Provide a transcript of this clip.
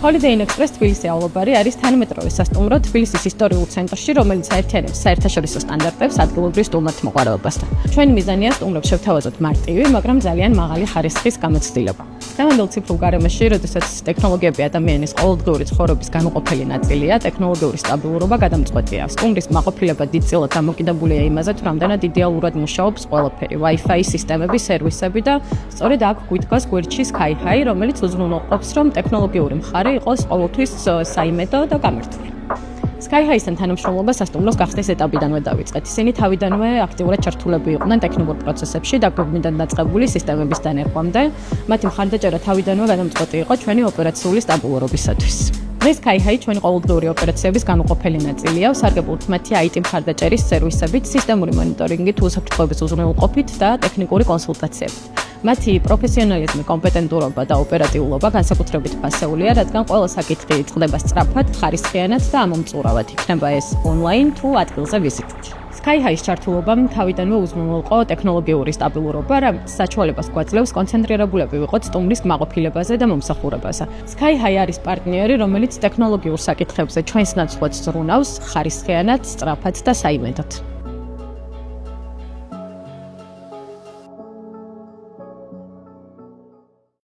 Holiday Inn Express თბილისი აულობარი არის თანამედროვე სასტუმრო თბილისის ისტორიულ ცენტრში, რომელიც აერთიანებს საერთაშორისო სტანდარტებს ადგილობრივ სტუმართმოყვარეობასთან. Ჩვენი მიზანია სტუმრებს შევთავაზოთ მარტივი, მაგრამ ძალიან მაღალი ხარისხის გამოცდილება. Დღევანდელ ციფრულ გარემოში, როდესაც ტექნოლოგიები ადამიანის ყოველდღიური ცხოვრების განუყოფელი ნაწილია, ტექნოლოგიური სტაბილურობა გადამწყვეტია. სტუმრის მაყოფილება დიდწილად დამოკიდებულია იმაზე, თუ რამდენად იდეალურად მუშაობს ყველაფერი, Wi-Fi სისტემები, სერვისები და სწორედ აქ გვიდგას გვერდში SkyHi, რომელიც უზრუნველყოფს, რომ ტექნოლოგიური მხარე იყოს ყოველთვის საიმედო და გამართული. SkyHi-სთან თანამშრომლობა სასტუმროს გახსნის ეტაპიდანვე დაიწყეთ. Ისინი თავიდანვე აქტიურად ჩართულები იყვნენ ტექნიკურ პროცესებში და გვერდიდან დაწყებული სისტემების დანერგვამდე. მათი მხარდაჭერა თავიდანვე გადამწყვეტი იყო ჩვენი ოპერაციული სტაბილურობისათვის. დღეს SkyHi ჩვენი ყოველდღიური ოპერაციების განუყოფელი ნაწილია, სარგებლობთ მათი IT მხარდაჭერის სერვისებით, სისტემური მონიტორინგით, უსაფრთხოების უზრუნველყოფით და ტექნიკური კონსულტაციებით. მათი პროფესიონალიზმი, კომპეტენტურობა და ოპერატიულობა განსაკუთრებით ფასეულია, რადგან ყველა საკითხი წყდება სწრაფად, ხარისხიანად და ამომწურავად, იქნება ეს ონლაინ თუ ადგილზე ვიზიტით. SkyHi-ის ჩართულობამ თავიდანვე უზრუნველყო ტექნოლოგიური სტაბილურობა, რაც საჩუალებას გვაძლევს კონცენტრირებულები ვიყოთ სტუმრის კმაყოფილებაზე და მომსახურებაზე. SkyHi არის პარტნიორი, რომელიც ტექნოლოგიურ საკითხებზე ჩვენს ნაცვლად ზრუნავს ხარისხიანად, სწრაფად და საიმედოდ.